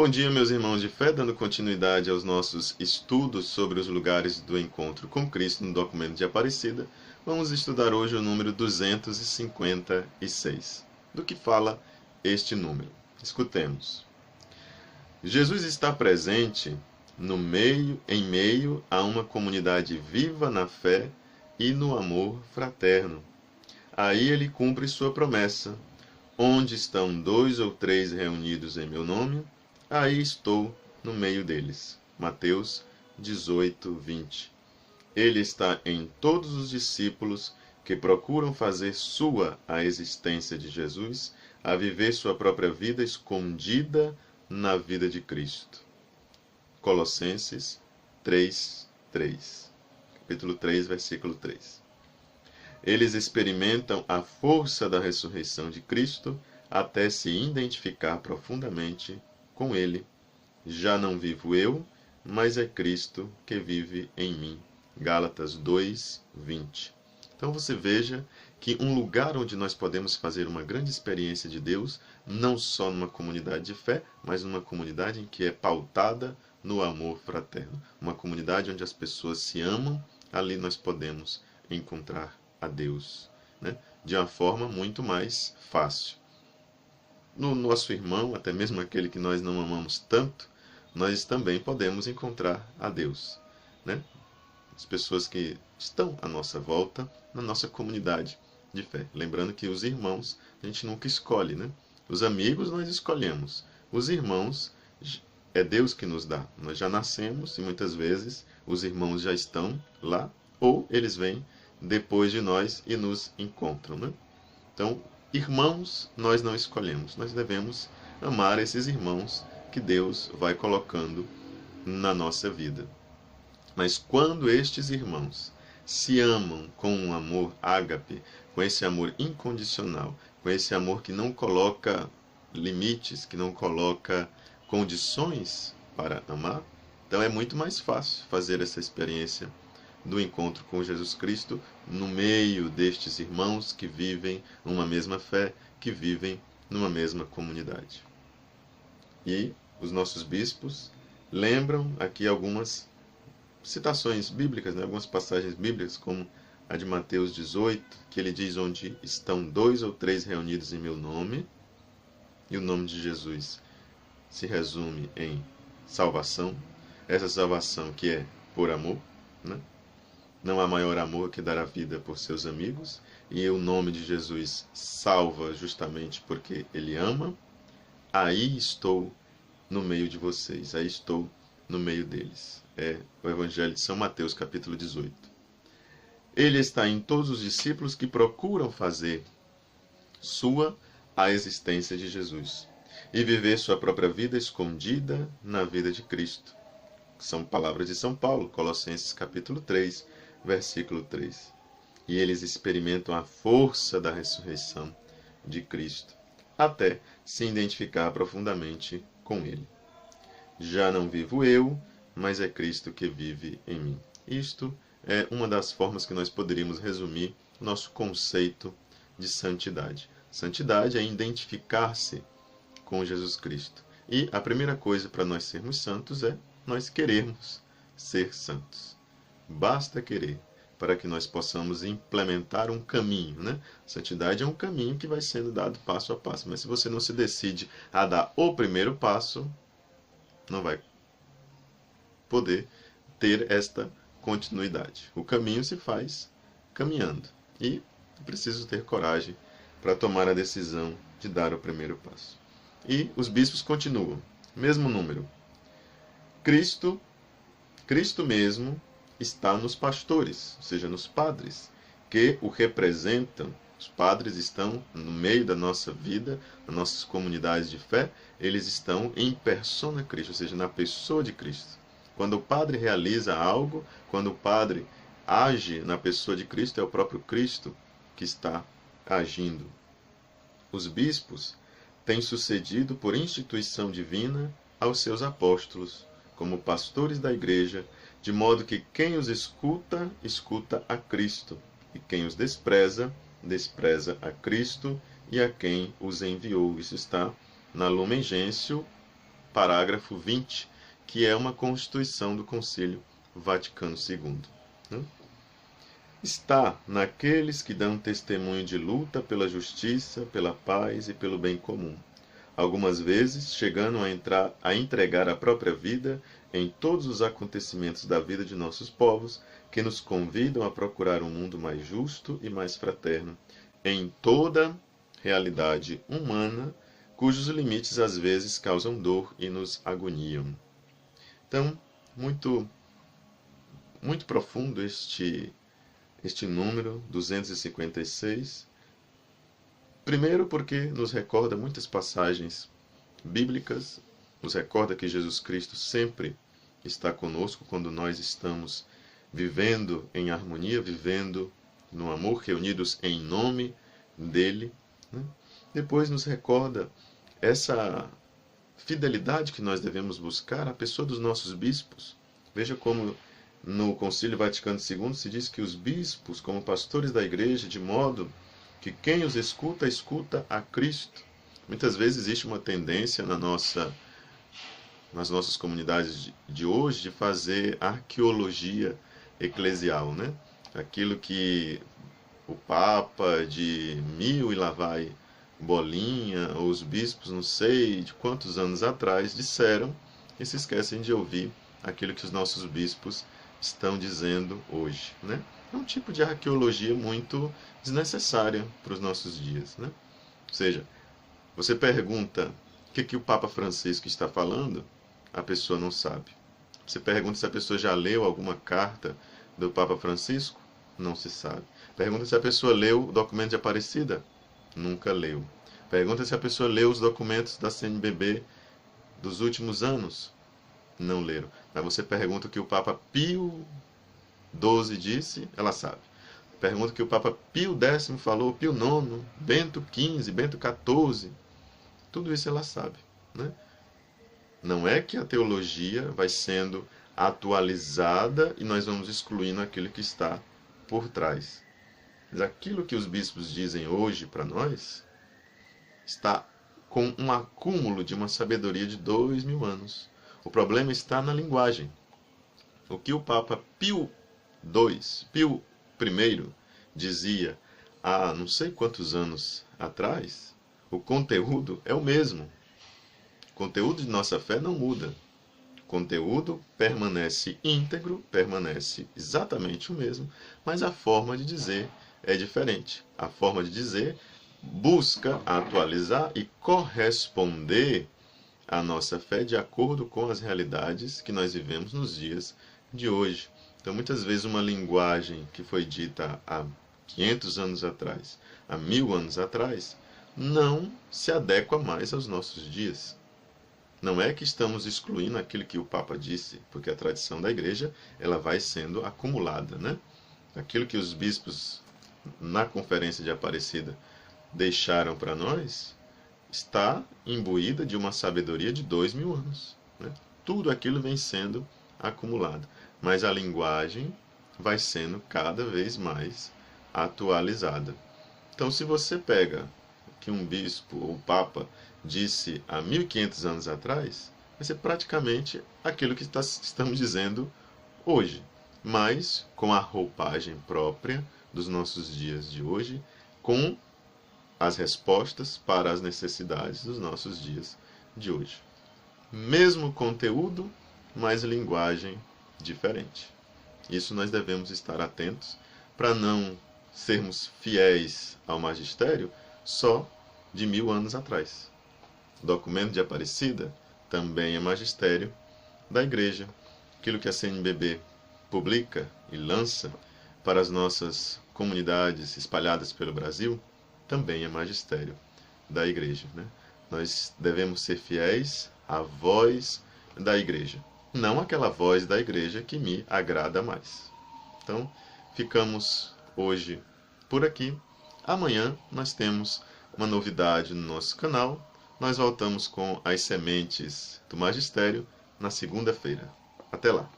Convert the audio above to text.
Bom dia, meus irmãos de fé, dando continuidade aos nossos estudos sobre os lugares do encontro com Cristo no documento de Aparecida. Vamos estudar hoje o número 256. Do que fala este número? Escutemos. Jesus está presente em meio a uma comunidade viva na fé e no amor fraterno. Aí ele cumpre sua promessa. Onde estão 2 ou 3 reunidos em meu nome, aí estou no meio deles. Mateus 18, 20. Ele está em todos os discípulos que procuram fazer sua a existência de Jesus, a viver sua própria vida escondida na vida de Cristo. Colossenses 3, 3. Capítulo 3, versículo 3. Eles experimentam a força da ressurreição de Cristo até se identificar profundamente com Ele. Já não vivo eu, mas é Cristo que vive em mim. Gálatas 2, 20. Então você veja que um lugar onde nós podemos fazer uma grande experiência de Deus, não só numa comunidade de fé, mas numa comunidade em que é pautada no amor fraterno. Uma comunidade onde as pessoas se amam, ali nós podemos encontrar a Deus, né? De uma forma muito mais fácil. No nosso irmão, até mesmo aquele que nós não amamos tanto, nós também podemos encontrar a Deus, né? As pessoas que estão à nossa volta, na nossa comunidade de fé. Lembrando que os irmãos a gente nunca escolhe, né? Os amigos nós escolhemos. Os irmãos é Deus que nos dá. Nós já nascemos e muitas vezes os irmãos já estão lá ou eles vêm depois de nós e nos encontram, né? Então, irmãos nós não escolhemos. Nós devemos amar esses irmãos que Deus vai colocando na nossa vida. Mas quando estes irmãos se amam com um amor ágape, com esse amor incondicional, com esse amor que não coloca limites, que não coloca condições para amar, então é muito mais fácil fazer essa experiência do encontro com Jesus Cristo no meio destes irmãos que vivem uma mesma fé, que vivem numa mesma comunidade. E os nossos bispos lembram aqui algumas citações bíblicas, né? Algumas passagens bíblicas, como a de Mateus 18, que ele diz: onde estão 2 ou 3 reunidos em meu nome, e o nome de Jesus se resume em salvação, essa salvação que é por amor, né? Não há maior amor que dar a vida por seus amigos, e o nome de Jesus salva justamente porque Ele ama. Aí estou no meio de vocês, aí estou no meio deles. É o Evangelho de São Mateus, capítulo 18. Ele está em todos os discípulos que procuram fazer sua a existência de Jesus e viver sua própria vida escondida na vida de Cristo. São palavras de São Paulo, Colossenses capítulo 3, versículo 3. E eles experimentam a força da ressurreição de Cristo, até se identificar profundamente com Ele. Já não vivo eu, mas é Cristo que vive em mim. Isto é uma das formas que nós poderíamos resumir nosso conceito de santidade. Santidade é identificar-se com Jesus Cristo. E a primeira coisa para nós sermos santos é nós querermos ser santos. Basta querer para que nós possamos implementar um caminho, né? Santidade é um caminho que vai sendo dado passo a passo, mas se você não se decide a dar o primeiro passo, não vai poder ter esta continuidade. O caminho se faz caminhando e é preciso ter coragem para tomar a decisão de dar o primeiro passo. E os bispos continuam, mesmo número. Cristo mesmo está nos pastores, ou seja, nos padres, que o representam. Os padres estão no meio da nossa vida, nas nossas comunidades de fé, eles estão em persona Cristo, ou seja, na pessoa de Cristo. Quando o padre realiza algo, quando o padre age na pessoa de Cristo, é o próprio Cristo que está agindo. Os bispos têm sucedido por instituição divina aos seus apóstolos, como pastores da igreja, de modo que quem os escuta, escuta a Cristo, e quem os despreza, despreza a Cristo e a quem os enviou. Isso está na Lumen Gentium parágrafo 20, que é uma constituição do Concílio Vaticano II. Está naqueles que dão testemunho de luta pela justiça, pela paz e pelo bem comum, algumas vezes chegando a entregar a própria vida em todos os acontecimentos da vida de nossos povos, que nos convidam a procurar um mundo mais justo e mais fraterno, em toda realidade humana, cujos limites às vezes causam dor e nos agoniam. Então, muito profundo este número 256. Primeiro porque nos recorda muitas passagens bíblicas, nos recorda que Jesus Cristo sempre está conosco quando nós estamos vivendo em harmonia, vivendo no amor, reunidos em nome dele. Depois nos recorda essa fidelidade que nós devemos buscar à pessoa dos nossos bispos. Veja como no Concílio Vaticano II se diz que os bispos, como pastores da igreja, de modo que quem os escuta, escuta a Cristo. Muitas vezes existe uma tendência nas nossas comunidades de hoje de fazer arqueologia eclesial, né? Aquilo que o Papa de 1000 e lá vai bolinha, ou os bispos não sei de quantos anos atrás disseram, e se esquecem de ouvir aquilo que os nossos bispos estão dizendo hoje, né? É um tipo de arqueologia muito desnecessária para os nossos dias, né? Ou seja, você pergunta o que o Papa Francisco está falando, a pessoa não sabe. Você pergunta se a pessoa já leu alguma carta do Papa Francisco, não se sabe. Pergunta se a pessoa leu o documento de Aparecida, nunca leu. Pergunta se a pessoa leu os documentos da CNBB dos últimos anos, não leram. Mas você pergunta o que o Papa Pio XII disse, ela sabe. Pergunta o que o Papa Pio X falou, Pio IX, Bento XV, Bento XIV, tudo isso ela sabe, né? Não é que a teologia vai sendo atualizada e nós vamos excluindo aquilo que está por trás. Mas aquilo que os bispos dizem hoje para nós está com um acúmulo de uma sabedoria de 2000 anos. O problema está na linguagem. O que o Papa Pio I dizia há não sei quantos anos atrás, o conteúdo é o mesmo. O conteúdo de nossa fé não muda. O conteúdo permanece íntegro, permanece exatamente o mesmo, mas a forma de dizer é diferente. A forma de dizer busca atualizar e corresponder à nossa fé de acordo com as realidades que nós vivemos nos dias de hoje. Então, muitas vezes, uma linguagem que foi dita há 500 anos atrás, há 1000 anos atrás, não se adequa mais aos nossos dias. Não é que estamos excluindo aquilo que o Papa disse, porque a tradição da igreja ela vai sendo acumulada, né? Aquilo que os bispos, na Conferência de Aparecida, deixaram para nós, está imbuída de uma sabedoria de 2000 anos. Né? Tudo aquilo vem sendo acumulado, mas a linguagem vai sendo cada vez mais atualizada. Então, se você pega que um bispo ou papa disse há 1500 anos atrás, vai ser praticamente aquilo que estamos dizendo hoje, mas com a roupagem própria dos nossos dias de hoje, com as respostas para as necessidades dos nossos dias de hoje. Mesmo conteúdo, mas linguagem diferente. Isso nós devemos estar atentos para não sermos fiéis ao magistério só de 1000 anos atrás. O documento de Aparecida também é magistério da igreja. Aquilo que a CNBB publica e lança para as nossas comunidades espalhadas pelo Brasil também é magistério da igreja, né? Nós devemos ser fiéis à voz da igreja, não aquela voz da igreja que me agrada mais. Então, ficamos hoje por aqui. Amanhã nós temos uma novidade no nosso canal. Nós voltamos com as sementes do magistério na segunda-feira. Até lá!